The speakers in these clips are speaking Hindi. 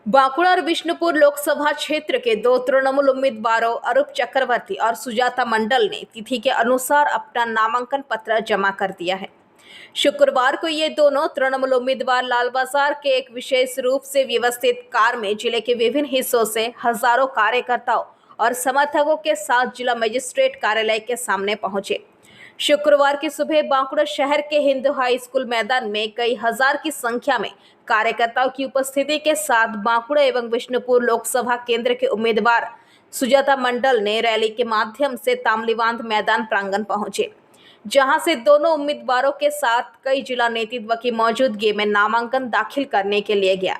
बांकुड़ा और बिष्णुपुर लोकसभा क्षेत्र के दो तृणमूल उम्मीदवारों अरूप चक्रवर्ती और सुजाता मंडल ने तिथि के अनुसार अपना नामांकन पत्र जमा कर दिया है। शुक्रवार को ये दोनों तृणमूल उम्मीदवार लाल बाजार के एक विशेष रूप से व्यवस्थित कार में जिले के विभिन्न हिस्सों से हजारों कार्यकर्ताओं और समर्थकों के साथ जिला मजिस्ट्रेट कार्यालय के सामने पहुंचे। शुक्रवार की सुबह बांकुड़ा शहर के हिंदू हाई स्कूल मैदान में कई हजार की संख्या में कार्यकर्ताओं की उपस्थिति के साथ बांकुड़ा एवं बिष्णुपुर लोकसभा केंद्र के उम्मीदवार सुजाता मंडल ने रैली के माध्यम से तामलीवांध मैदान प्रांगण पहुंचे, जहां से दोनों उम्मीदवारों के साथ कई जिला नेतृत्व की मौजूदगी में नामांकन दाखिल करने के लिए गया।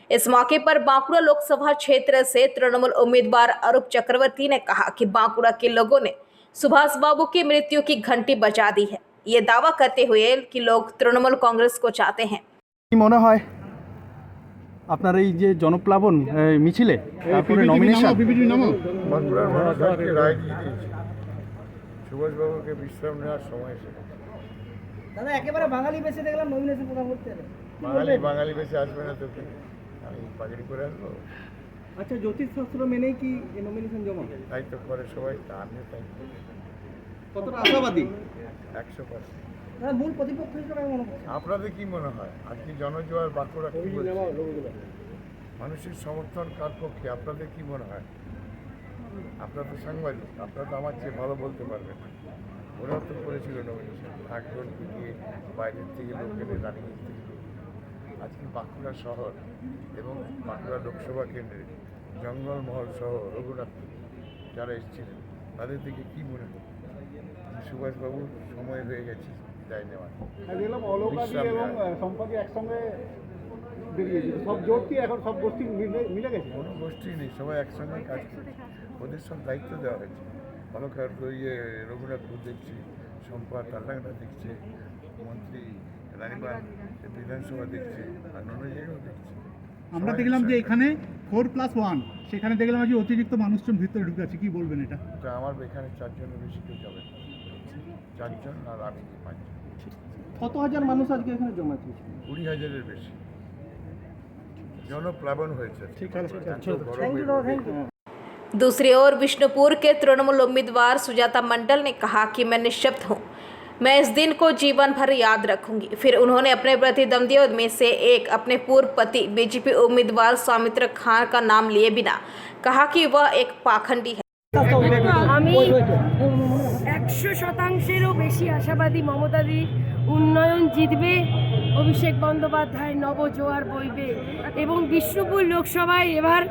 इस मौके पर बांकुड़ा लोकसभा क्षेत्र से तृणमूल उम्मीदवार अरूप चक्रवर्ती ने कहा कि बांकुड़ा के लोगों ने सुभाष बाबू की मृत्यु की घंटी बजा दी है, ये दावा करते हुए कि लोग तृणमूल कांग्रेस को चाहते हैं। মনে হয় আপনার এই যে জনপ্লাবন মিছিলে তারপরে নমিনেশন বাঁকুড়ার মানুষ আজকে রায় দিয়ে দিয়েছে। সুভাষবাবুকে বিশ্রাম নেওয়ার সময় এসেছে। দাদা একেবারে বাঙালি বেশে দেখলাম নমিনেশন প্রদান করতে হবে। বাঙালি বেশে আসবে না তো কি আমি পাগড়ি করে আসবো? আচ্ছা, জ্যোতিষশাস্ত্র মেনেই কি এই নমিনেশন জমা? তাই তো করে সবাই, আমিও তাই। কতটা আশাবাদী? 100%। দাদা মূল প্রতিপক্ষ হিসেবে মনে করছে আপনাদের কি মনে হয় আজকে জনজোয়ার বাঁকুড়া কি বলছে? মানুষের সমর্থন কার পক্ষে আপনাদের কি মনে হয়? আপনারা তো সাংবাদিক, আপনারা তো আমার চেয়ে ভালো বলতে পারবেন। ওরা তো করেছিল নমিনেশন, একজন পিটিয়ে বাইরের থেকে লোক এনে রানিয়ে থেকে আজকে বাঁকুড়া শহর এবং বাঁকুড়া লোকসভা কেন্দ্রে জঙ্গলমহল সহ রঘুনাথ যারা এসেছিলেন তাদের থেকে কী মনে হয়? সুভাষবাবুর সময় হয়ে গেছে বিদায় নেওয়ার। কোনো গোষ্ঠী নেই, সবাই একসঙ্গে কাজ করছে, ওদের সব দায়িত্ব দেওয়া হয়েছে। অলকার রঘুনাথপুর দেখছি, শম্পা টালাংটা দেখছে, মন্ত্রী রানীবান বিধানসভা দেখছে, আর অন্য জায়গাও দেখছে। আমরা দেখলাম যে এখানে 4+1 সেখানে দেখলাম যে অতিরিক্ত মানুষজন ভিতরে ঢুকে আছে, কি বলবেন এটা? আমার এখানে 4 জনের বেশি কেউ যাবে, 4 জন আর আমি 5 জন। কত হাজার মানুষ আজকে এখানে জমা হয়েছে? 20,000-এর বেশি জনপ্লাবন হয়েছে। दूसरी ओर बिष्णुपुर के तृणमूल उम्मीदवार सुजाता मंडल ने कहा कि मैं निश्शब्द हूँ, मैं इस दिन को जीवन भर याद रखूंगी। फिर उन्होंने अपने प्रतिद्वंदियों में से एक अपने पूर्व पति बीजेपी उम्मीदवार सौमित्र खान का नाम लिए बिना कहा कि वह एक पाखंडी है। আমি 100%-এরও বেশি আশাবাদী মমতাদি উন্নয়ন জিতবে, অভিষেক বন্দ্যোপাধ্যায় নবজোয়ার বইবে এবং বিষ্ণুপুর লোকসভায় এবার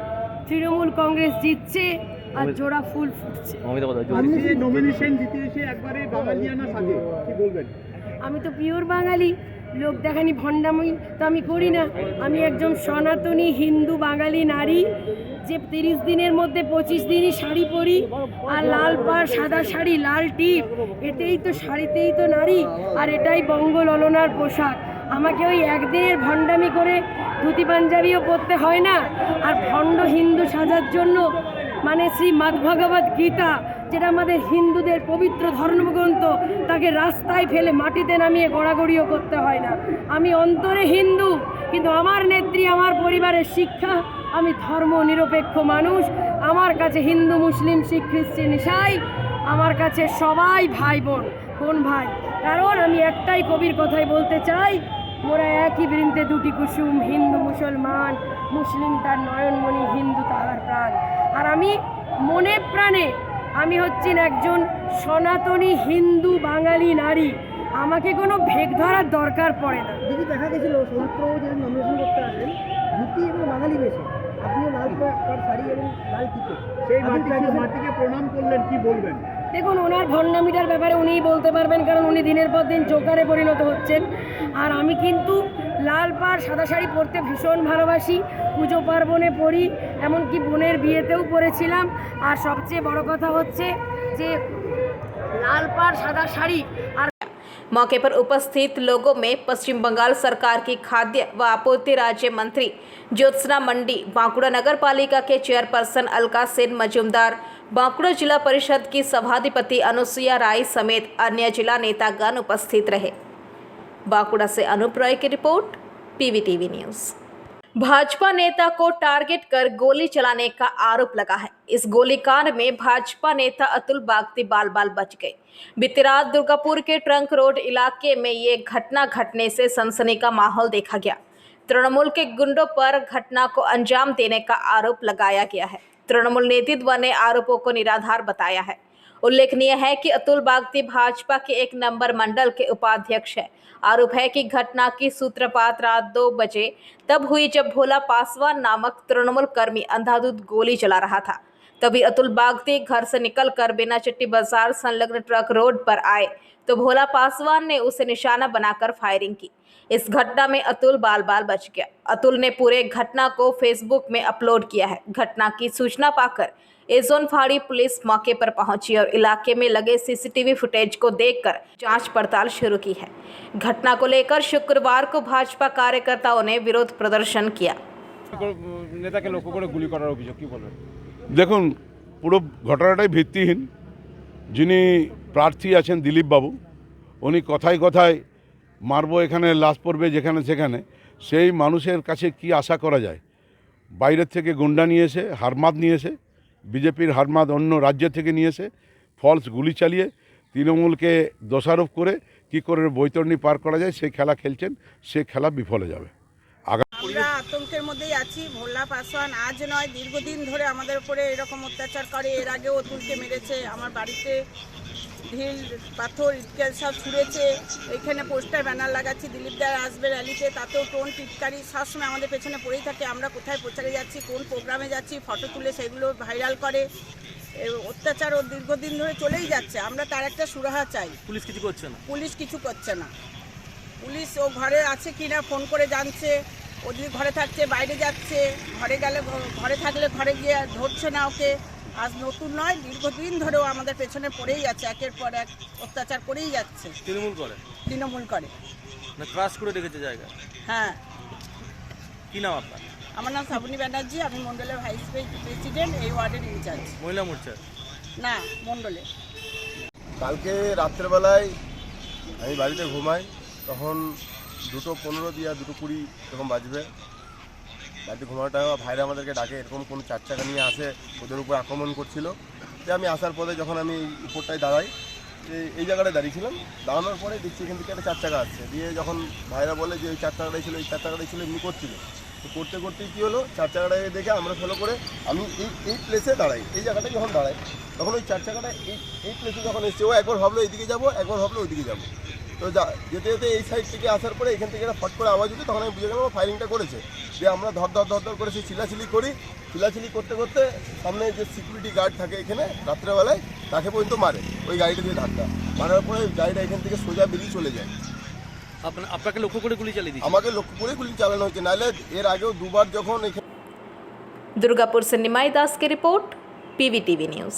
তৃণমূল কংগ্রেস জিতছে আর জোড়া ফুল ফুটছে। আমি তো পিওর বাঙালি, লোক দেখানি ভণ্ডামি তো আমি করি না। আমি একজন সনাতনী হিন্দু বাঙালি নারী, যে 30 দিনের মধ্যে 25 দিনই শাড়ি পরি, আর লাল পাড় সাদা শাড়ি লাল টিপ, এতেই তো শাড়িতেই তো নারী, আর এটাই বঙ্গ ললনার পোশাক। আমাকে ওই একদিনের ভণ্ডামি করে ধুতি পাঞ্জাবিও পরতে হয় না। আর ভণ্ড হিন্দু সাজার জন্য মানে শ্রীমদ্ভগবদ্ গীতা, যেটা আমাদের হিন্দুদের পবিত্র ধর্মগ্রন্থ, তাকে রাস্তায় ফেলে মাটিতে নামিয়ে গড়াগড়িও করতে হয় না। আমি অন্তরে হিন্দু, কিন্তু আমার নেত্রী, আমার পরিবারের শিক্ষা, আমি ধর্ম নিরপেক্ষ মানুষ। আমার কাছে হিন্দু, মুসলিম, শিখ, খ্রিস্টান, ইসাই আমার কাছে সবাই ভাই বোন। কোন ভাই? কারণ আমি একটাই কবির কথাই বলতে চাই, মোরা একই বৃন্তে দুটি কুসুম, হিন্দু মুসলমান, মুসলিম তার নয়নমণি, হিন্দু তাহার প্রাণ। আর আমি মনে প্রাণে আমি হচ্ছেন একজন সনাতনী হিন্দু বাঙালি নারী, আমাকে কোনো ভেগ ধরার দরকার পড়ে না। দিদি দেখা গেছিল সৌমিত্রবাবু যেদিন নমিনেশন করতে আসেন ধুতি এবং বাঙালি বেশে, আপনিও লাল পাড় শাড়ি এবং লাল টিপে সেই মাটিকে প্রণাম করলেন, কি বলবেন? দেখুন, ওনার ভণ্ডামিটার ব্যাপারে উনিই বলতে পারবেন, কারণ উনি দিনের পর দিন জোকারে পরিণত হচ্ছেন। আর আমি কিন্তু লাল পাড় সাদা শাড়ি পরতে ভীষণ ভালোবাসি, পুজো পার্বণে পরি, এমনকি বোনের বিয়েতেও পরেছিলাম। আর সবচেয়ে বড় কথা হচ্ছে যে লাল पाड़ सादा साड़ी। मौके पर उपस्थित लोगों में पश्चिम बंगाल सरकार की खाद्य व आपूर्ति राज्य मंत्री ज्योत्सना मंडी, बांकुड़ा नगर पालिका के चेयरपर्सन अलका सेन मजूमदार, बांकुड़ा जिला परिषद की सभाधिपति अनुसुईया राय समेत अन्य जिला नेतागण उपस्थित रहे। बांकुड़ा से अनूप रॉय की रिपोर्ट, पीवीटीवी न्यूज़। भाजपा नेता को टारगेट कर गोली चलाने का आरोप लगा है। इस गोलीकांड में भाजपा नेता अतुल बागती बाल बाल बच गए। बीती रात दुर्गापुर के ट्रंक रोड इलाके में ये घटना घटने से सनसनी का माहौल देखा गया। तृणमूल के गुंडों पर घटना को अंजाम देने का आरोप लगाया गया है। तृणमूल नेतृत्व ने आरोपों को निराधार बताया है। उल्लेखनीय है कि अतुल बागती भाजपा के 1 नंबर मंडल के उपाध्यक्ष है। आरोप है कि घटना की सूत्रपात रात 2 बजे तब हुई जब भोला पासवान नामक तृणमूल कर्मी अंधाधुंध गोली चला रहा था। तभी अतुल बागती घर से निकलकर बिना चट्टी बाजार संलग्न ट्रक रोड पर आए तो भोला पासवान ने उसे निशाना बनाकर फायरिंग की। इस घटना में अतुल बाल बाल बच गया। अतुल ने पूरे घटना को फेसबुक में अपलोड किया है। घटना की सूचना पाकर एजोन फाड़ी पुलिस मौके पर पहुंची और इलाके में लगे सीसीटीवी फुटेज को देखकर जांच पड़ताल शुरू की है। घटना को लेकर शुक्रवार को भाजपा कार्यकर्ताओं ने विरोध प्रदर्शन किया। নেতাকে লক্ষ্য করে গুলি করার অভিযোগ কি বলবেন? দেখুন, পুরো ঘটনাটাই ভিত্তিহীন। যিনি প্রার্থী আছেন দিলীপ বাবু, উনি কথায় কথায় মারবো এখানে লাশ পড়বে যেখানে সেখানে, সেই মানুষের কাছে কি আশা করা যায়? বাইরের থেকে গুন্ডা নিয়ে এসে, হারমাদ নিয়ে এসে, বিজেপির হারমাদ অন্য রাজ্য থেকে নিয়ে এসে ফলস গুলি চালিয়ে তৃণমূলকে দোষারোপ করে কি করে বৈতরণী পার করা যায় সেই খেলা খেলছেন। সে খেলা বিফলে যাবে। আমরা আতঙ্কের মধ্যেই আছি। ভোলা পাসওয়ান আজ নয়, দীর্ঘদিন ধরে আমাদের উপরে এরকম অত্যাচার করে। এর আগেও অতুলকে মেরেছে, আমার বাড়িতে ঢিল পাথর ইটকেল সব ছুঁড়েছে। এখানে পোস্টার ব্যানার লাগাচ্ছি দিলীপ দা আসবে র্যালিতে, তাতেও টোন টিটকারি সবসময় আমাদের পেছনে পড়েই থাকে। আমরা কোথায় প্রচারে যাচ্ছি, কোন প্রোগ্রামে যাচ্ছি, ফটো তুলে সেগুলো ভাইরাল করে। অত্যাচার ও দীর্ঘদিন ধরে চলেই যাচ্ছে। আমরা তার একটা সুরাহা চাই। পুলিশ কিছু করছে না। পুলিশ কিছু করছে না। পুলিশ ও ঘরে আছে কি না ফোন করে জানছে, ওদিকে ঘরে থাকছে বাইরে যাচ্ছে, ঘরে গেলে ঘরে থাকলে ঘরে গিয়ে ধরছে না ওকে। আজ নতুন নয়, দীর্ঘদিন ধরেও আমাদের পেছনে পড়েই যাচ্ছে, একের পর এক অত্যাচার করেই যাচ্ছে। তৃণমূল করে তৃণমূল করে না, ক্রাশ করে রেখেছে জায়গা। হ্যাঁ। কি নাম আপনার? আমার নাম শ্রাবণী ব্যানার্জি, আমি মণ্ডলের ভাইস প্রেসিডেন্ট, এই ওয়ার্ডের ইনচার্জ। মহিলা মোর্চার না, মণ্ডলে। কালকে রাত্রেবেলায় আমি বাড়িতে ঘুমাই, তখন 2:15 দিয়া 2:20 এরকম বাজবে। বাড়িতে ঘুমানোর টাইমে ভাইরা আমাদেরকে ডাকে, এরকম কোনো 4 চাকা নিয়ে আসে, ওদের উপর আক্রমণ করছিল। যে আমি আসার পরে যখন আমি উপরটায় দাঁড়াই, এই জায়গাটায় দাঁড়িয়েছিলাম, দাঁড়ানোর পরে দেখছি এখান থেকে একটা 4 চাকা আসছে। দিয়ে যখন ভাইরা বলে যে ওই 4 চাকাটাই ছিল, এই 4 চাকাটাই ছিল, এমনি করছিল। তো করতে করতেই কী হলো, 4 চাকাটায় দেখে আমরা ফলো করে আমি এই প্লেসে দাঁড়াই। এই জায়গাটায় যখন দাঁড়াই তখন ওই 4 চাকাটা এই প্লেসে যখন এসছে, ও একবার ভাবলো এইদিকে যাবো, একবার ভাবলো ওইদিকে যাবো। তো যেতে যেতে এই সাইড থেকে আসার পরে এখান থেকে একটা ফট করে আওয়াজ হতো, তখন আমি বুঝে গেলাম ফায়ারিংটা করেছে। যে আমরা ধর করে সেই চিল্লাচিলি করি। চিল্লাচিলি করতে করতে সামনে যে সিকিউরিটি গার্ড থাকে এখানে রাত্রেবেলায়, তাকে পর্যন্ত মারে ওই গাড়িটা দিয়ে ধাক্কা মারার পরে গাড়িটা এখান থেকে সোজা বেরিয়ে চলে যায়। আপনাকে লক্ষ্য করে গুলি চালিয়ে দিয়েছে? আমাকে লক্ষ্য করে গুলি চালানো হয়েছে, নাহলে এর আগেও 2 বার যখন এখানে। दुर्गापुर से निमाई दास की रिपोर्ट, PVTV न्यूज।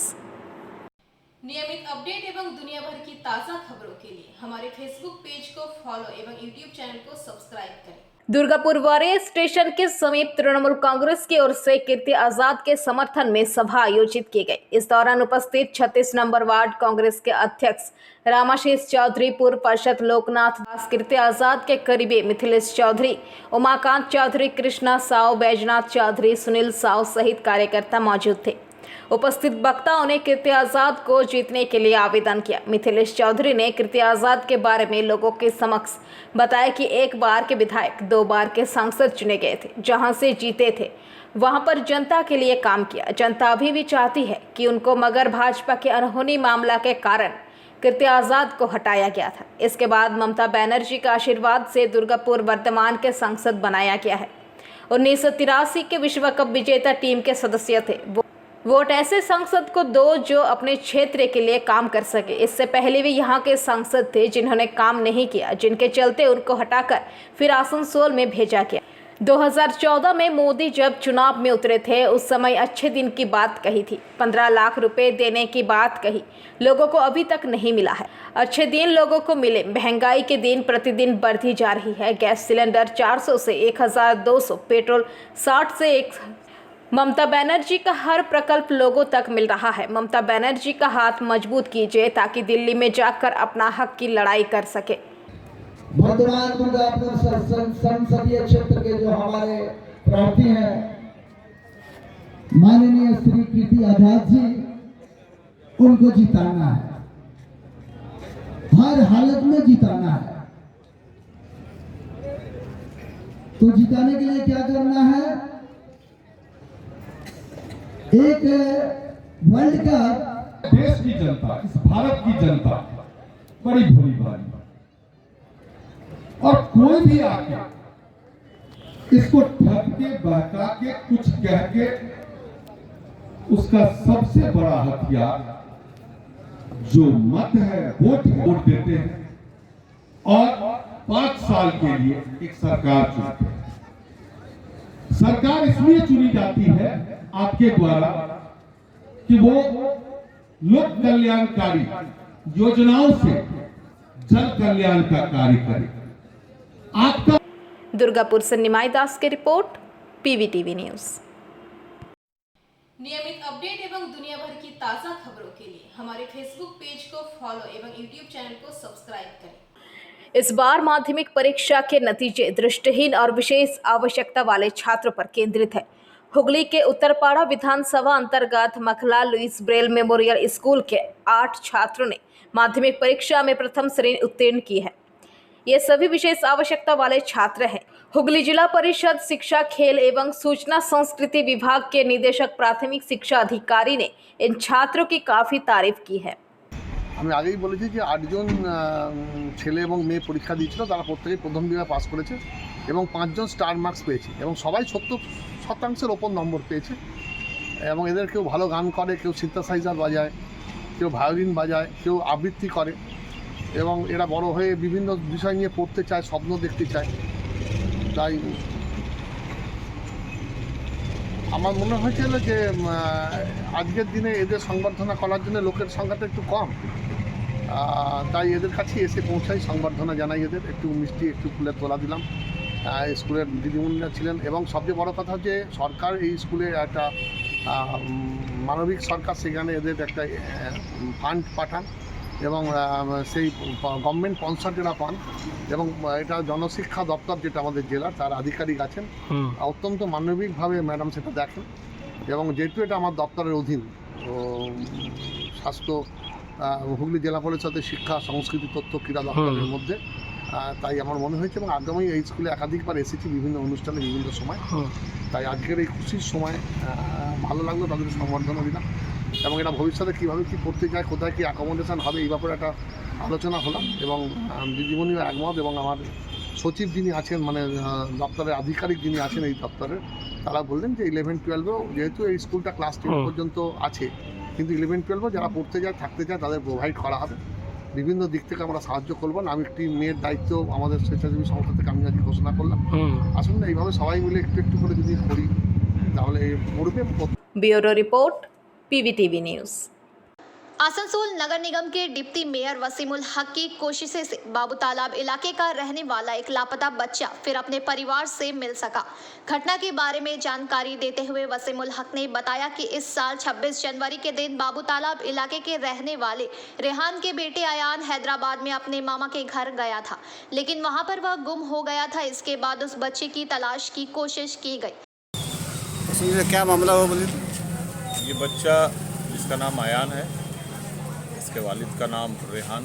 नियमित अपडेट एवं दुनिया भर की ताज़ा खबरों के लिए हमारे फेसबुक पेज को फॉलो एवं यूट्यूब चैनल को सब्सक्राइब करें। दुर्गापुर वारे स्टेशन के समीप तृणमूल कांग्रेस की ओर से कीर्ति आजाद के समर्थन में सभा आयोजित की गई। इस दौरान उपस्थित 36 नंबर वार्ड कांग्रेस के अध्यक्ष रामाशीष चौधरी, पूर्व पार्षद लोकनाथ दास, कीर्ति आजाद के करीबी मिथिलेश चौधरी, उमाकांत चौधरी, कृष्णा साव, बैजनाथ चौधरी, सुनील साव सहित कार्यकर्ता मौजूद थे। उपस्थित वक्ताओं ने कीर्ति आजाद को जीतने के लिए आवेदन किया। मिथिलेश चौधरी ने कीर्ति आजाद के बारे में लोगों के समक्ष बताया कि 1 बार के विधायक 2 बार के सांसद चुने गए थे, जहां से जीते थे वहां पर जनता के लिए काम किया। जनता अभी भी चाहती है कि उनको, मगर भाजपा के अनहोनी मामला के कारण कीर्ति आजाद को हटाया गया था। इसके बाद ममता बनर्जी का आशीर्वाद से दुर्गापुर वर्तमान के सांसद बनाया गया है। 1983 के विश्व कप विजेता टीम के सदस्य थे। वोट ऐसे सांसद को दो जो अपने क्षेत्र के लिए काम कर सके। इससे पहले भी यहाँ के सांसद थे जिन्होंने काम नहीं किया, जिनके चलते उनको हटाकर फिर आसनसोल में भेजा गया। 2014 में मोदी जब चुनाव में उतरे थे, उस समय अच्छे दिन की बात कही थी, 15 लाख रुपए देने की बात कही, लोगों को अभी तक नहीं मिला है। अच्छे दिन लोगों को मिले, महंगाई के दिन प्रतिदिन बढ़ती जा रही है। गैस सिलेंडर 400 से 1200, पेट्रोल 60 से 1। ममता बनर्जी का हर प्रकल्प लोगों तक मिल रहा है। ममता बनर्जी का हाथ मजबूत कीजिए ताकि दिल्ली में जाकर अपना हक की लड़ाई कर सके। वर्तमान दुर्गापुर संसदीय क्षेत्र के जो हमारे प्रार्थी है माननीय श्री कीर्ति आजाद जी, उनको जिताना है, हर हालत में जिताना है। तो जिताने के लिए क्या करना है? एक वर्ल्ड कप, देश की जनता, इस भारत की जनता बड़ी भोली भाली, और कोई भी आके इसको ठग के बहका के कुछ कह के उसका सबसे बड़ा हथियार जो मत है, वोट देते हैं और 5 साल के लिए एक सरकार चुनते हैं। सरकार इसलिए चुनी जाती है आपके द्वारा कि वो लोक कल्याणकारी योजनाओं से जन कल्याण का कार्य करे। आपका दुर्गापुर से निमाई दास की रिपोर्ट, PVTV न्यूज। नियमित अपडेट एवं दुनिया भर की ताज़ा खबरों के लिए हमारे फेसबुक पेज को फॉलो एवं यूट्यूब चैनल को सब्सक्राइब करें। इस बार माध्यमिक परीक्षा के नतीजे दृष्टिहीन और विशेष आवश्यकता वाले छात्रों पर केंद्रित है। हुगली के उत्तरपाड़ा विधानसभा अंतर्गत मखला लुइस ब्रेल मेमोरियल स्कूल के 8 छात्रों ने माध्यमिक परीक्षा में प्रथम श्रेणी उत्तीर्ण की है। ये सभी विशेष आवश्यकता वाले छात्र हैं। हुगली जिला परिषद शिक्षा, खेल एवं सूचना संस्कृति विभाग के निदेशक प्राथमिक शिक्षा अधिकारी ने इन छात्रों की काफ़ी तारीफ की है। আমি আগেই বলেছি যে 8 জন ছেলে এবং মেয়ে পরীক্ষা দিয়েছিল, তারা প্রত্যেকেই প্রথম বিভাগে পাস করেছে এবং 5 জন স্টার মার্কস পেয়েছে এবং সবাই 70% ওপর নম্বর পেয়েছে। এবং এদের কেউ ভালো গান করে, কেউ সিনথেসাইজার বাজায়, কেউ ভায়োলিন বাজায়, কেউ আবৃত্তি করে এবং এরা বড় হয়ে বিভিন্ন বিষয় নিয়ে পড়তে চায়, স্বপ্ন দেখতে চায়। তাই আমার মনে হয়েছিল যে আজকের দিনে এদের সংবর্ধনা করার জন্য লোকের সংখ্যাটা একটু কম, তাই এদের কাছে এসে পৌঁছাই, সংবর্ধনা জানাই, এদের একটু মিষ্টি একটু ফুলের তোলা দিলাম। স্কুলের দিদিমণিরা ছিলেন এবং সবচেয়ে বড় কথা হচ্ছে সরকার এই স্কুলে একটা মানবিক সরকার, সেখানে এদের একটা ফান্ড পাঠান এবং সেই গভর্নমেন্ট স্পন্সর এরা পান এবং এটা জনশিক্ষা দপ্তর যেটা আমাদের জেলার, তার আধিকারিক আছেন, অত্যন্ত মানবিকভাবে ম্যাডাম সেটা দেখেন এবং যেহেতু এটা আমার দপ্তরের অধীন, তো স্বাস্থ্য হুগলি জেলা পরিষদের শিক্ষা, সংস্কৃতি, তথ্য, ক্রীড়া দপ্তরের মধ্যে, তাই আমার মনে হয়েছে এবং আগামী এই স্কুলে একাধিকবার এসেছি বিভিন্ন অনুষ্ঠানে বিভিন্ন সময়, তাই আজকের এই খুশির সময় ভালো লাগলো, তাদের সংবর্ধনা দিলাম এবং এটা ভবিষ্যতে কীভাবে কী করতে চায়, কোথায় কী অ্যাকোমোডেশন হবে এই ব্যাপারে একটা আলোচনা হলাম এবং দিদিমণিও একমত এবং আমার সচিব যিনি আছেন, মানে দপ্তরের আধিকারিক যিনি আছেন এই দপ্তরের, তারা বললেন যে 11-12 যেহেতু এই স্কুলটা ক্লাস 10 পর্যন্ত আছে, কিন্তু 11-12 যারা পড়তে যায়, থাকতে চায়, তাদের প্রোভাইড করা হবে। বিভিন্ন দিক থেকে আমরা সাহায্য করবো। আমি একটি মেয়ের দায়িত্ব আমাদের স্বেচ্ছাসেবী সংস্থা থেকে আমি আজ ঘোষণা করলাম। আসুন না, এইভাবে সবাই মিলে একটু একটু করে যদি করি তাহলে পড়বে। Bureau report, PVTV news. Asansol नगर निगम के डिप्टी मेयर वसीमुल हक की कोशिशों से बाबू तालाब इलाके का रहने वाला एक लापता बच्चा फिर अपने परिवार से मिल सका। घटना के बारे में जानकारी देते हुए वसीमुल हक ने बताया कि इस साल 26 जनवरी के दिन बाबू तालाब इलाके के रहने वाले रेहान के बेटे अयान हैदराबाद में अपने मामा के घर गया था, लेकिन वहां पर वह गुम हो गया था। इसके बाद उस बच्चे की तलाश की कोशिश की गई। क्या मामला हो? बोलिए। ये बच्चा जिसका नाम अयान है, इसके वालिद का नाम रेहान,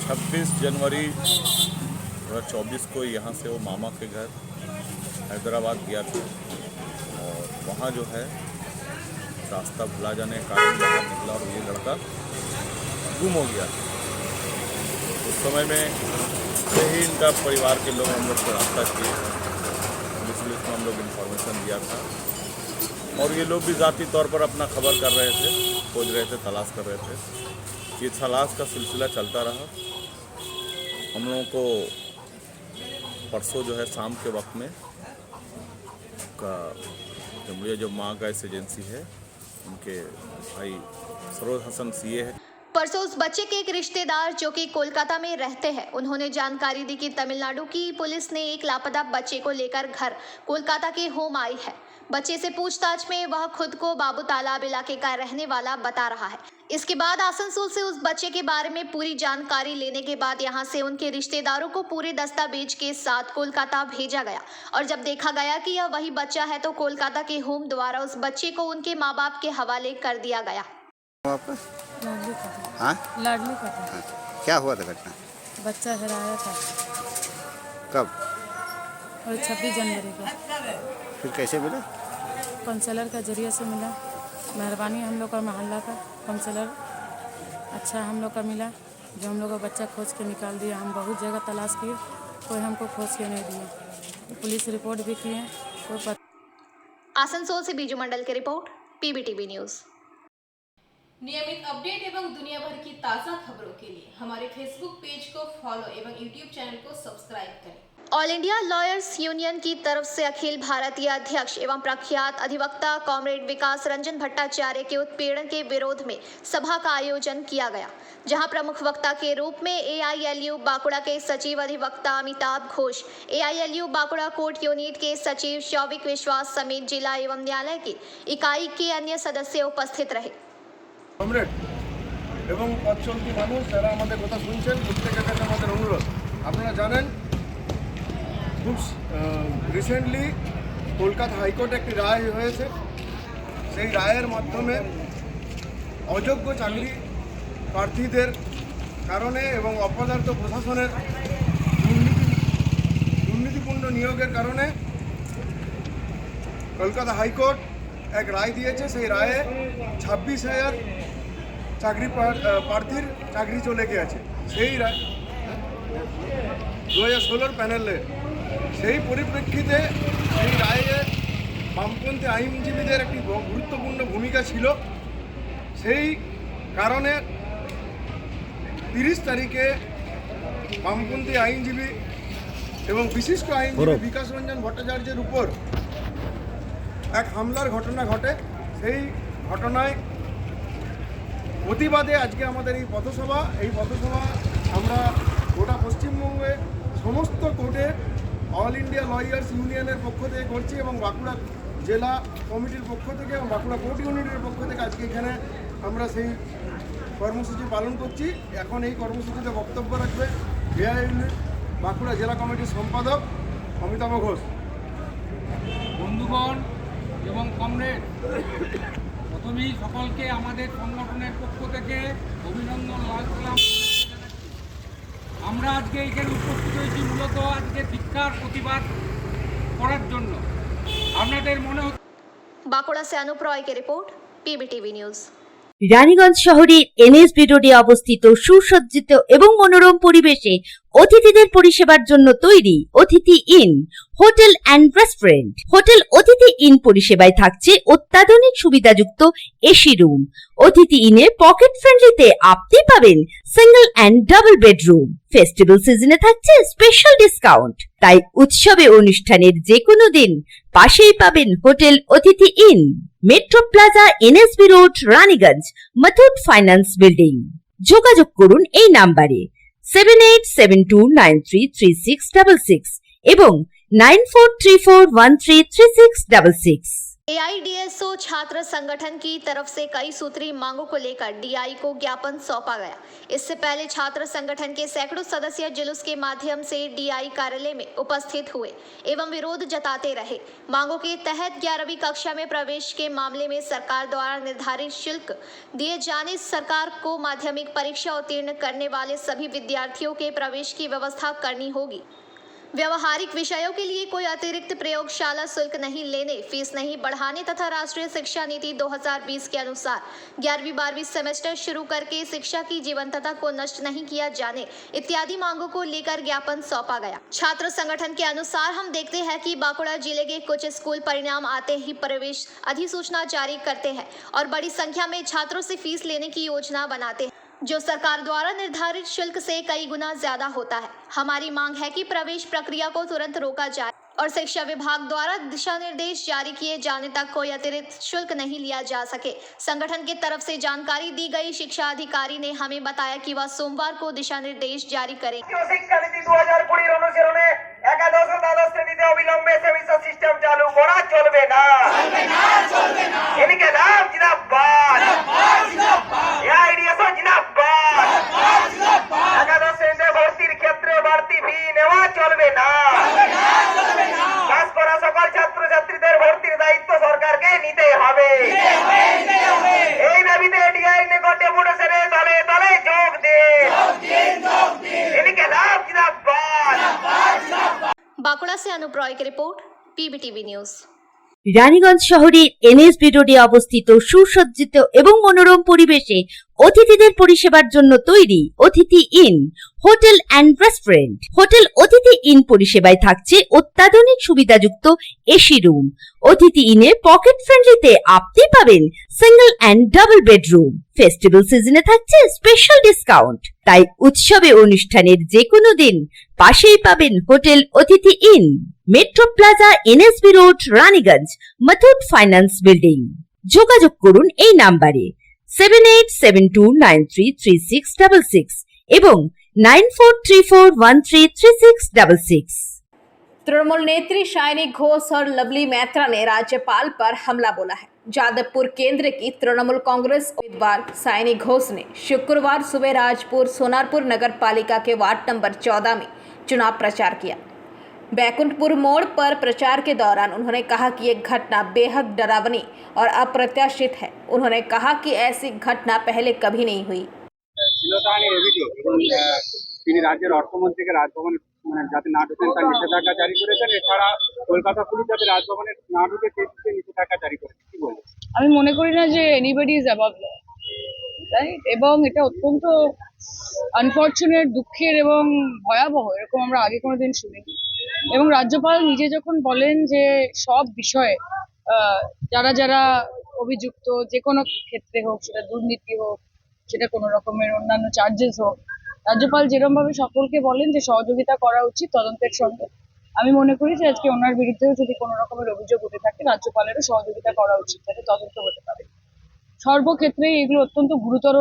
26 जनवरी 2024 को यहाँ से वो मामा के घर हैदराबाद गया था और वहाँ जो है रास्ता भुला जाने के कारण बाहर निकला और ये लड़का गुम हो गया। उस समय में से ही इनका परिवार के लोग हम लोग को रास्ता किए, पुलिस को हम लोग इन्फॉर्मेशन दिया था और ये लोग भी ज़ाती तौर पर अपना खबर कर रहे थे, खोज रहे थे, तलाश कर रहे थे। ये तलाश का सिलसिला चलता रहा। हम लोगों को परसों जो है शाम के वक्त में का जमुड़िया जो माँ गैस एजेंसी है, उनके भाई सरोज हसन सीए है, परसों उस बच्चे के एक रिश्तेदार जो कि कोलकाता में रहते हैं, उन्होंने जानकारी दी कि तमिलनाडु की पुलिस ने एक लापता बच्चे को लेकर घर कोलकाता के होम आई है। बच्चे से पूछताछ में वह खुद को बाबू तालाब इलाके का रहने वाला बता रहा है। इसके बाद आसनसोल से उस बच्चे के बारे में पूरी जानकारी लेने के बाद यहां से उनके रिश्तेदारों को पूरे दस्तावेज के साथ कोलकाता भेजा गया और जब देखा गया कि यह वही बच्चा है तो कोलकाता के होम द्वारा उस बच्चे को उनके माँ बाप के हवाले कर दिया गया। लाडली का था। क्या हुआ था घटना? बच्चा हेराया था। कब? और 26 जनवरी को। फिर कैसे मिला? काउंसलर का जरिए से मिला। मेहरबानी हम लोग का मोहल्ला का काउंसलर अच्छा हम लोग का मिला, जो हम लोग का बच्चा खोज के निकाल दिया। हम बहुत जगह तलाश किए, कोई हमको खोज के नहीं दिए। पुलिस रिपोर्ट भी किए, कोई आसनसोल से बीजू मंडल की रिपोर्ट, PBTV न्यूज़। नियमित अपडेट एवं दुनिया भर की ताज़ा खबरों के लिए हमारे फेसबुक पेज को फॉलो एवं यूट्यूब चैनल को सब्सक्राइब करें। ऑल इंडिया लॉयर्स यूनियन की तरफ से अखिल भारतीय अध्यक्ष एवं प्रख्यात अधिवक्ता कॉमरेड विकास रंजन भट्टाचार्य के उत्पीड़न के विरोध में सभा का आयोजन किया गया, जहां प्रमुख वक्ता के रूप में AILU बांकुड़ा के सचिव अधिवक्ता Amitabh Ghosh, AILU Bankura court unit के सचिव शौविक विश्वास समेत जिला एवं न्यायालय की इकाई के अन्य सदस्य उपस्थित रहे। কমরেড এবং পথচলতি মানুষ যারা আমাদের কথা শুনছেন, প্রত্যেকের কাছে আমাদের অনুরোধ, আপনারা জানেন খুব রিসেন্টলি কলকাতা হাইকোর্টে একটি রায় হয়েছে। সেই রায়ের মাধ্যমে অযোগ্য চাকরি প্রার্থীদের কারণে এবং অপদার্থ প্রশাসনের দুর্নীতিপূর্ণ নিয়োগের কারণে কলকাতা হাইকোর্ট এক রায় দিয়েছে। সেই রায়ে 26,000 চাকরি প্রার্থীর চাকরি চলে গিয়েছে। সেই রায় 2016 প্যানেলে, সেই পরিপ্রেক্ষিতে এই রায়ে বামপন্থী আইনজীবীদের একটি গুরুত্বপূর্ণ ভূমিকা ছিল। সেই কারণে 30 তারিখে বামপন্থী আইনজীবী এবং বিশিষ্ট আইনজীবী বিকাশ রঞ্জন ভট্টাচার্যের উপর এক হামলার ঘটনা ঘটে। সেই ঘটনায় প্রতিবাদে আজকে আমাদের এই পথসভা আমরা গোটা পশ্চিমবঙ্গে সমস্ত কোর্টে অল ইন্ডিয়া লয়ার্স ইউনিয়নের পক্ষ থেকে করছি এবং বাঁকুড়া জেলা কমিটির পক্ষ থেকে এবং বাঁকুড়া কোর্ট ইউনিটের পক্ষ থেকে আজকে এখানে আমরা সেই কর্মসূচি পালন করছি। এখন এই কর্মসূচিতে বক্তব্য রাখবে AILU বাঁকুড়া জেলা কমিটির সম্পাদক অমিতাভ ঘোষ। বন্ধুগণ এবং কমরেড, প্রথমেই সকলকে আমাদের সংগঠনের পক্ষ থেকে অভিনন্দন জানাচ্ছি। আমরা আজকে এখানে উপস্থিত হয়েছি মূলত আজকে শিক্ষার প্রতিবাদ করার জন্য। আপনাদের মনে হচ্ছে বাঁকুড়া से अनुप रॉय की रिपोर्ट, PBTV न्यूज़। রানীগঞ্জ শহরের NSB রোডে অবস্থিত সুসজ্জিত এবং মনোরম পরিবেশে অতিথিদের পরিষেবার জন্য তৈরি অতিথি in hotel and restaurant. Hotel অতিথি ইন পরিষেবায় থাকছে অত্যাধুনিক সুবিধাযুক্ত এসি রুম। অতিথি ইনে পকেট ফ্রেন্ডলিতে আপনি পাবেন single and double bedroom. Festival সিজনে থাকছে স্পেশাল ডিসকাউন্ট। তাই উৎসবে অনুষ্ঠানের যে কোনো দিন পাশেই পাবেন হোটেল অতিথি in, metro plaza, NSB road, Raniganj, Muthoot finance building. যোগাযোগ করুন এই নাম্বারে 7872933666 এবং 9434133666। AIDSO छात्र संगठन की तरफ से कई सूत्री मांगों को लेकर DI को ज्ञापन सौंपा गया। इससे पहले छात्र संगठन के सैकड़ों सदस्य जुलूस के माध्यम से DI कार्यालय में उपस्थित हुए एवं विरोध जताते रहे। मांगों के तहत 11वीं कक्षा में प्रवेश के मामले में सरकार द्वारा निर्धारित शुल्क दिए जाने, सरकार को माध्यमिक परीक्षा उत्तीर्ण करने वाले सभी विद्यार्थियों के प्रवेश की व्यवस्था करनी होगी। व्यवहारिक विषयों के लिए कोई अतिरिक्त प्रयोगशाला शुल्क नहीं लेने, फीस नहीं बढ़ाने तथा राष्ट्रीय शिक्षा नीति 2020 के अनुसार 11वीं 12वीं सेमेस्टर शुरू करके शिक्षा की जीवंतता को नष्ट नहीं किया जाने इत्यादि मांगों को लेकर ज्ञापन सौंपा गया। छात्र संगठन के अनुसार हम देखते हैं कि बांकुड़ा जिले के कुछ स्कूल परिणाम आते ही प्रवेश अधिसूचना जारी करते हैं और बड़ी संख्या में छात्रों से फीस लेने की योजना बनाते हैं, जो सरकार द्वारा निर्धारित शुल्क से कई गुना ज्यादा होता है। हमारी मांग है कि प्रवेश प्रक्रिया को तुरंत रोका जाए और शिक्षा विभाग द्वारा दिशा निर्देश जारी किए जाने तक कोई अतिरिक्त शुल्क नहीं लिया जा सके। संगठन की तरफ से जानकारी दी गई शिक्षा अधिकारी ने हमें बताया कि वह सोमवार को दिशा निर्देश जारी करेंगे। শিক্ষা নীতি 2020 অনুসরণে একাদশ ও দ্বাদশ শ্রেণীতে অবিলম্বে সেমিস্টার সিস্টেম চালু করা চলবে না। এদিকে লাভ জিন্দাবাদ। হবে এই দাবিতে ডিআই নিকটে পুরুষের দলে দলে যোগ দিন इनके खिलाफ जिंदाबाद। बांकुड़ा से अनूप रॉय की रिपोर्ट, पीबीटीवी न्यूज। রানীগঞ্জ শহরের এনএসবি রোডে অবস্থিত সুসজ্জিত এবং মনোরম পরিবেশে অতিথিদের পরিষেবার জন্য তৈরি অতিথি in hotel and restaurant. Hotel অতিথি ইন পরিষেবায় থাকছে অত্যাধুনিক সুবিধাযুক্ত এসি রুম। অতিথি ইনে পকেট ফ্রেন্ডলিতে আপনি পাবেন single and double bedroom. Festival সিজনে থাকছে স্পেশাল ডিসকাউন্ট। তাই উৎসবে অনুষ্ঠানের যে কোনো দিন পাশেই পাবেন হোটেল অতিথি in, metro plaza, NSB road, Raniganj, Muthoot finance building. যোগাযোগ করুন এই নাম্বারে 7872933666 এবং 9434133666। तृणमूल नेत्री शाइनी घोष और लवली मैत्रा ने राज्यपाल पर हमला बोला है। जादवपुर केंद्र की तृणमूल कांग्रेस उम्मीदवार शाइनी घोष ने शुक्रवार सुबह राजपुर सोनारपुर नगर पालिका के वार्ड नंबर 14 में चुनाव प्रचार किया। बैकुंठपुर मोड़ पर प्रचार के दौरान उन्होंने कहा कि ये घटना बेहद डरावनी और अप्रत्याशित है। उन्होंने कहा कि ऐसी घटना पहले कभी नहीं हुई। শ্লীলতাহানির অভিযোগ এবং তিনি রাজ্যের অর্থমন্ত্রীকে রাজভবনে যাতে না ঢুকেন তার নিষেধাজ্ঞা জারি করেছেন। এছাড়া কলকাতা পুলিশ যাতে রাজভবনে না ঢুকে সেই নিষেধাজ্ঞা জারি করেছে, কি বলবো? আমি মনে করি না যে anybody is above law, right? এবং এটা অত্যন্ত আনফর্চুনেট, দুঃখের এবং ভয়াবহ। এরকম আমরা আগে কোনোদিন শুনিনি। এবং রাজ্যপাল নিজে যখন বলেন যে সব বিষয়ে যারা যারা অভিযুক্ত, যে কোনো ক্ষেত্রে হোক, সেটা দুর্নীতি হোক, সেটা কোনো রকমের অন্যান্য চার্জেস হোক, রাজ্যপাল যেরকমভাবে সকলকে বলেন যে সহযোগিতা করা উচিত তদন্তের সঙ্গে, আমি মনে করি যে আজকে ওনার বিরুদ্ধেও যদি কোনো রকমের অভিযোগ উঠে থাকে রাজ্যপালেরও সহযোগিতা করা উচিত, যাতে তদন্ত হতে পারে। সর্বক্ষেত্রেই এগুলো অত্যন্ত গুরুতর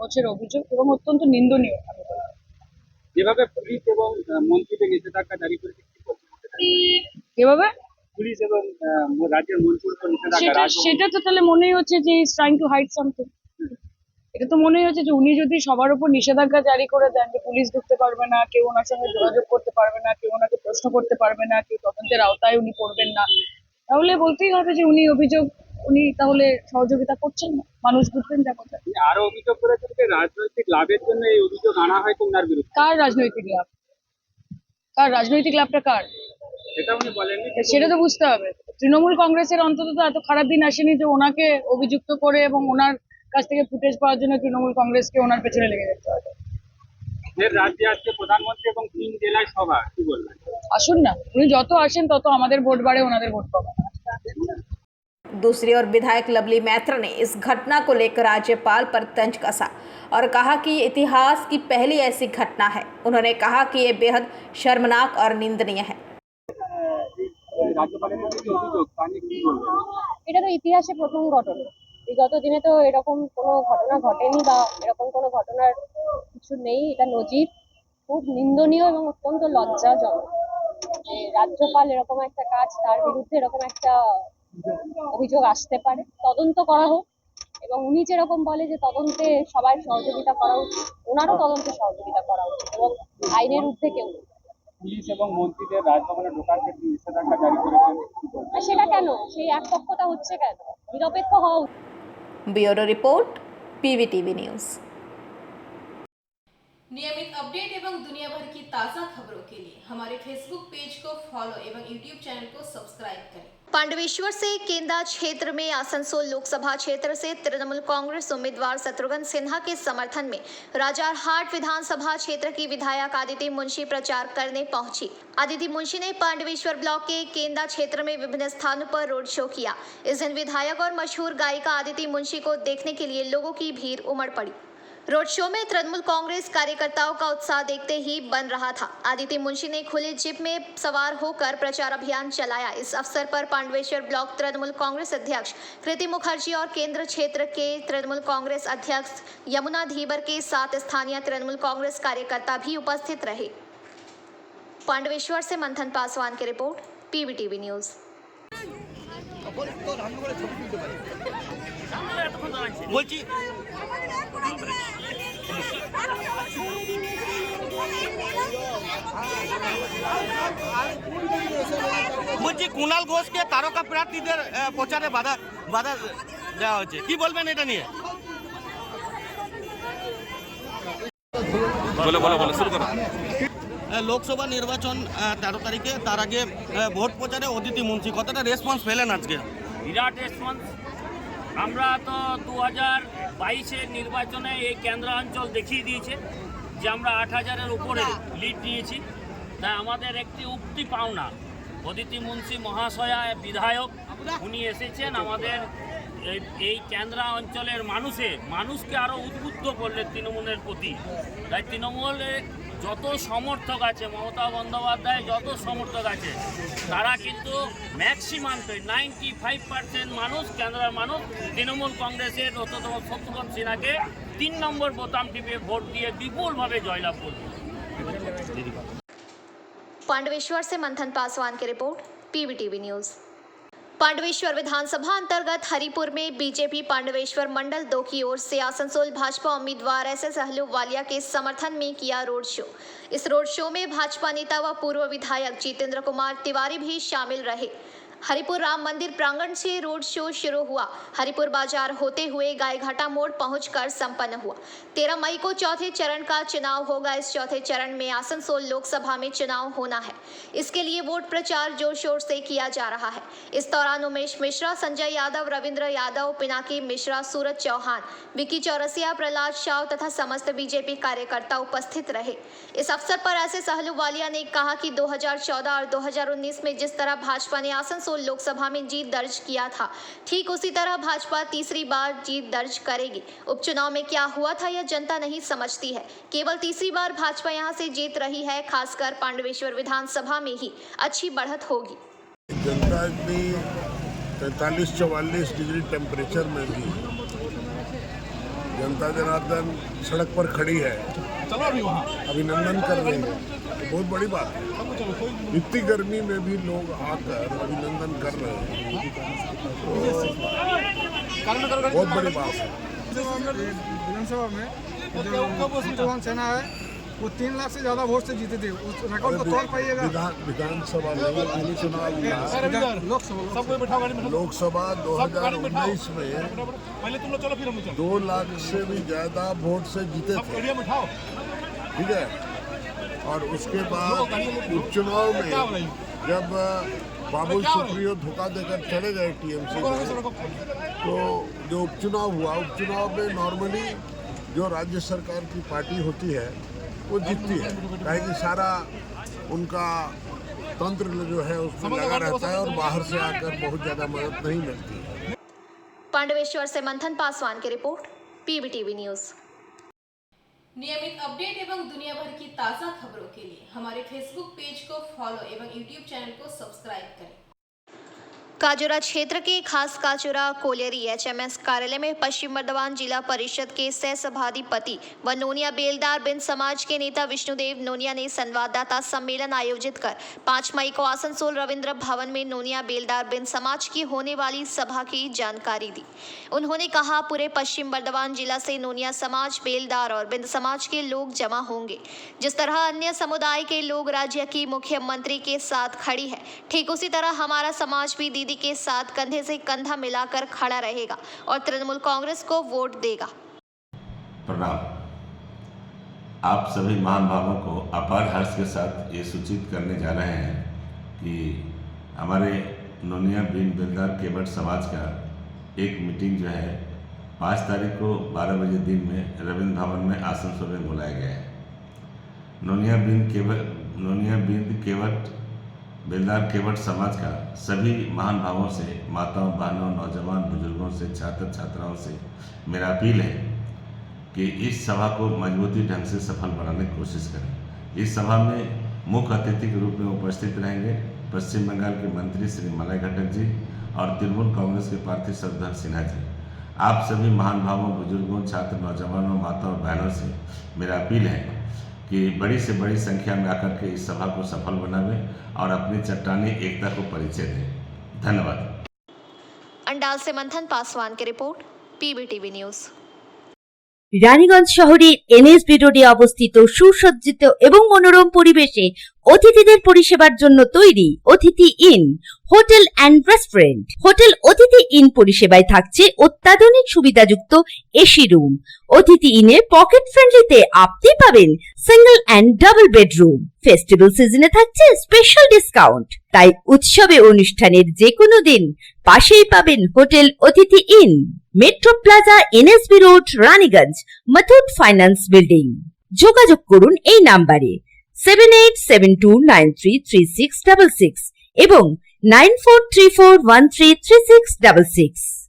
গোছের অভিযোগ এবং অত্যন্ত নিন্দনীয়। আমি বলবো যেভাবে পুলিশ এবং মন্ত্রীদের নিষেধাজ্ঞা জারি করেছে, কি বলবো? কিভাবে পুলিশ এবং রাজ্যের মন্ত্রীর উপর নিষেধাজ্ঞা, সেটা তো তাহলে মনেই হচ্ছে যে is trying to hide something. এটা তো মনেই হচ্ছে যে উনি যদি সবার উপর নিষেধাজ্ঞা জারি করে দেন যে পুলিশ ঢুকতে পারবে না, কেউ ওনার সঙ্গে যোগাযোগ করতে পারবে না, কেউ ওনাকে প্রশ্ন করতে পারবে না, কেউ তদন্তের আওতায় উনি পড়বেন না, তাহলে বলতেই হবে যে উনি তাহলে সহযোগিতা করছেন না। মানুষ বুঝবেন যা কথা। আরো অভিযোগ করেছেন যে রাজনৈতিক লাভের জন্য এই অভিযোগ আনা হয়তো ওনার বিরুদ্ধে। কার রাজনৈতিক লাভ? রাজনৈতিক লাভটা কার? সেটা উনি বলেননি। সেটা তো বুঝতে হবে। তৃণমূল কংগ্রেসের অন্তত তো এত খারাপ দিন আসেনি যে ওনাকে অভিযুক্ত করে এবং ওনার কাছ থেকে ফুটেজ পাওয়ার জন্য তৃণমূল কংগ্রেসকে ওনার পেছনে লেগে যেতে হবে। রাজ্যে আজকে প্রধানমন্ত্রী এবং 3 জেলায় সভা, কি বলবেন? আসুন না, উনি যত আসেন তত আমাদের ভোট বাড়ে, ওনাদের ভোট পাবে। दूसरी ओर विधायक लवली मैत्रा ने इस घटना को लेकर राज्यपाल पर तंज कसा और कहा कि ये इतिहास की पहली ऐसी घटना है। उन्होंने कहा कि ये बेहद शर्मनाक और निंदनीय है। এটা তো ইতিহাসে প্রথম ঘটনা। বিগত দিনে তো এরকম কোনো ঘটনা ঘটেনি বা এরকম কোনো ঘটনার কিছু নেই। এটা নজির, খুব নিন্দনীয় এবং অত্যন্ত লজ্জাজনক যে রাজ্যপাল এরকম একটা কাজ, তার বিরুদ্ধে এরকম একটা অভিযোগ আসতে পারে। তদন্ত করা হোক এবং উনি যেরকম বলে যে তদন্তে সবাই সহযোগিতা করা উচিত, ওনারও তদন্তে সহযোগিতা করা উচিত এবং আইনের ঊর্ধ্বে কেউ। পুলিশ এবং মন্ত্রীদের রাজভবনে ঢোকার ক্ষেত্রে নিষেধাজ্ঞা জারি করেছেন, সেটা কেন? সেই একপক্ষতা হচ্ছে কেন? নিরপেক্ষ হওয়া উচিত। Bureau report, PVTV news. नियमित अपडेट एवं दुनिया भर की ताज़ा खबरों के लिए हमारे फेसबुक पेज को फॉलो एवं यूट्यूब चैनल को सब्सक्राइब करें। पांडवेश्वर से केंदा क्षेत्र में आसनसोल लोकसभा क्षेत्र से तृणमूल कांग्रेस उम्मीदवार शत्रुघ्न सिन्हा के समर्थन में राजारहाट विधानसभा क्षेत्र की विधायक आदिति मुंशी प्रचार करने पहुंची। आदिति मुंशी ने पांडवेश्वर ब्लॉक के केंदा क्षेत्र में विभिन्न स्थानों पर रोड शो किया। इस दिन विधायक और मशहूर गायिका आदिति मुंशी को देखने के लिए लोगों की भीड़ उमड़ पड़ी। रोड शो में तृणमूल कांग्रेस कार्यकर्ताओं का उत्साह देखते ही बन रहा था। आदिति मुंशी ने खुले जीप में सवार होकर प्रचार अभियान चलाया। इस अवसर पर पांडवेश्वर ब्लॉक तृणमूल कांग्रेस अध्यक्ष कृति मुखर्जी और केंद्र क्षेत्र के तृणमूल कांग्रेस अध्यक्ष यमुना धीबर के साथ स्थानीय तृणमूल कांग्रेस कार्यकर्ता भी उपस्थित रहे। पांडवेश्वर से मंथन पासवान की रिपोर्ट, पीवीटीवी न्यूज। বলছি বলছি কুণাল ঘোষকে তারকা প্রার্থীদের প্রচারে বাধা দেওয়া হচ্ছে, কি বলবেন এটা নিয়ে? লোকসভা নির্বাচন 13 তারিখে, তার আগে ভোট প্রচারে অদিতি মুন্সি, কতটা রেসপন্স পেলেন আজকে? বিরাট রেসপন্স। আমরা তো 2022-এর নির্বাচনে এই কেন্দ্রাঞ্চল দেখিয়ে দিয়েছে যে আমরা 8000-এর উপরে লিড নিয়েছি। তাই আমাদের একটি উক্তি পাওনা, অদিতি মুন্সি মহাশয়া বিধায়ক, উনি এসেছেন আমাদের এই কেন্দ্রা অঞ্চলের মানুষকে আরও উদ্বুদ্ধ করলেন তৃণমূলের প্রতি। তাই তৃণমূলের যত সমর্থক আছে, মমতা বন্দ্যোপাধ্যায় যত সমর্থক আছে, তারা কিন্তু ম্যাক্সিমাম 95% মানুষ, কেন্দ্রের মানুষ তৃণমূল কংগ্রেসের অন্যতম শত্রুঘ্ন সিনহাকে 3 নম্বর বোতাম টিপে ভোট দিয়ে বিপুলভাবে জয়লাভ করবে। पांडवेश्वर से मंथन पासवान की रिपोर्ट, पीबीटीवी न्यूज। पांडवेश्वर विधानसभा अंतर्गत हरिपुर में बीजेपी पांडवेश्वर मंडल 2 की ओर से आसनसोल भाजपा उम्मीदवार SS अहलूवालिया के समर्थन में किया रोड शो। इस रोड शो में भाजपा नेता व पूर्व विधायक जितेंद्र कुमार तिवारी भी शामिल रहे। हरिपुर राम मंदिर प्रांगण से रोड शो शुरू हुआ। हरिपुर बाजार होते हुए गायघाटा मोड़ पहुंचकर संपन्न हुआ। 13 मई को चौथे चरण का चुनाव होगा। इस चौथे चरण में आसनसोल लोकसभा में चुनाव होना है। इसके लिए वोट प्रचार जोर शोर से किया जा रहा है। इस दौरान उमेश मिश्रा, संजय यादव, रविंद्र यादव, पिनाकी मिश्रा, सूरज चौहान, विकी चौरसिया, प्रहलाद शाह तथा समस्त बीजेपी कार्यकर्ता उपस्थित रहे। इस अवसर पर SS अहलूवालिया ने कहा कि 2014 और 2019 में जिस तरह भाजपा ने आसनसोल लोकसभा में जीत दर्ज किया था, ठीक उसी तरह भाजपा तीसरी बार जीत दर्ज करेगी। उपचुनाव में क्या हुआ था यह जनता नहीं समझती है। केवल तीसरी बार भाजपा यहां से जीत रही है। खासकर पांडवेश्वर विधानसभा में ही अच्छी बढ़त होगी। जनता इतनी 43-44 डिग्री टेम्परेचर में भी जनता जनार्दन सड़क पर खड़ी है, अभिनंदन कर रहे हैं, बहुत बड़ी बात है। इतनी गर्मी में भी लोग आकर अभिनंदन कर रहे हैं, तो बहुत बड़ी बात है। विधानसभा में जो शत्रुघ्न सिन्हा है वो 3 लाख से ज्यादा वोट से जीते थे, उस रिकॉर्ड को तोड़ पाइएगा। विधानसभा में चुनाव लोकसभा 2019 में 2 लाख से भी ज्यादा वोट से जीते थे, ठीक है। और उसके बाद उपचुनाव में जब बाबुल सुप्रियो धोखा देकर चले गए TMC में, तो जो उपचुनाव हुआ, उपचुनाव में नॉर्मली जो राज्य सरकार की पार्टी होती है वो जीतती है, काहे कि सारा उनका तंत्र जो है उसमें लगा रहता है और बाहर से आकर बहुत ज़्यादा मदद नहीं मिलती है। पांडवेश्वर से मंथन पासवान की रिपोर्ट, पीबीटीवी न्यूज। नियमित अपडेट एवं दुनिया भर की ताज़ा खबरों के लिए हमारे फेसबुक पेज को फॉलो एवं यूट्यूब चैनल को सब्सक्राइब करें। काजूरा क्षेत्र के खास काजूरा कोलेरी HMS कार्यालय में पश्चिम बर्धमान जिला परिषद के सह सभाधिपति व नोनिया बेलदार बिंद समाज के नेता विष्णुदेव नोनिया ने संवाददाता सम्मेलन आयोजित कर 5 मई को आसनसोल रविंद्र भवन में नोनिया बेलदार बिंद समाज की होने वाली सभा की जानकारी दी। उन्होंने कहा, पूरे पश्चिम बर्धमान जिला से नोनिया समाज, बेलदार और बिंद समाज के लोग जमा होंगे। जिस तरह अन्य समुदाय के लोग राज्य की मुख्यमंत्री के साथ खड़ी है, ठीक उसी तरह हमारा समाज भी दीदी के साथ कंधे से कंधा मिलाकर खड़ा रहेगा और तृणमूल कांग्रेस को वोट देगा। प्रणाम। आप सभी महान भावों को अपार हर्ष के साथ ये सूचित करने जा रहे हैं कि हमारे नोनिया बिन बेलदार केवट समाज का एक मीटिंग जो है 5 तारीख को 12 बजे दिन में रविंद्र भवन में आसनसोल में बुलाया गया है। नोनिया बिंद केवट बेलदार केवट समाज का सभी महान भावों से, माताओं, बहनों, नौजवान, बुजुर्गों से, छात्र छात्राओं से मेरा अपील है कि इस सभा को मजबूती ढंग से सफल बनाने की कोशिश करें। इस सभा में मुख्य अतिथि के रूप में उपस्थित रहेंगे पश्चिम बंगाल के मंत्री श्री मलाई घटक जी और तृणमूल कांग्रेस के प्रार्थी शत्रुघ्न सिन्हा जी। आप सभी महान भावों, बुजुर्गों, छात्र, नौजवानों, माताओं, बहनों से मेरा अपील है कि बड़ी से बड़ी संख्या में आकर के इस सभा को सफल बनावें और अपनी चट्टानी एकता को परिचय दें। धन्यवाद। अंडाल से मंथन पासवान की रिपोर्ट, पीबीटीवी न्यूज। রানীগঞ্জ শহরের এনএসবি রোডে অবস্থিত সুসজ্জিত এবং মনোরম পরিবেশে অতিথিদের পরিষেবার জন্য তৈরি অতিথি in hotel and restaurant. Hotel অতিথি ইন পরিষেবায় থাকছে অত্যাধুনিক সুবিধাযুক্ত এসি রুম। অতিথি ইনে পকেট ফ্রেন্ডলিতে আপনি পাবেন single and double bedroom. Festival সিজনে থাকছে স্পেশাল ডিসকাউন্ট। তাই উৎসবে অনুষ্ঠানের যে কোনো দিন পাশেই পাবেন হোটেল অতিথি in, metro plaza, NSB road, Raniganj, Muthoot finance building. যোগাযোগ করুন এই নাম্বারে 7872933666 এবং 9434133666।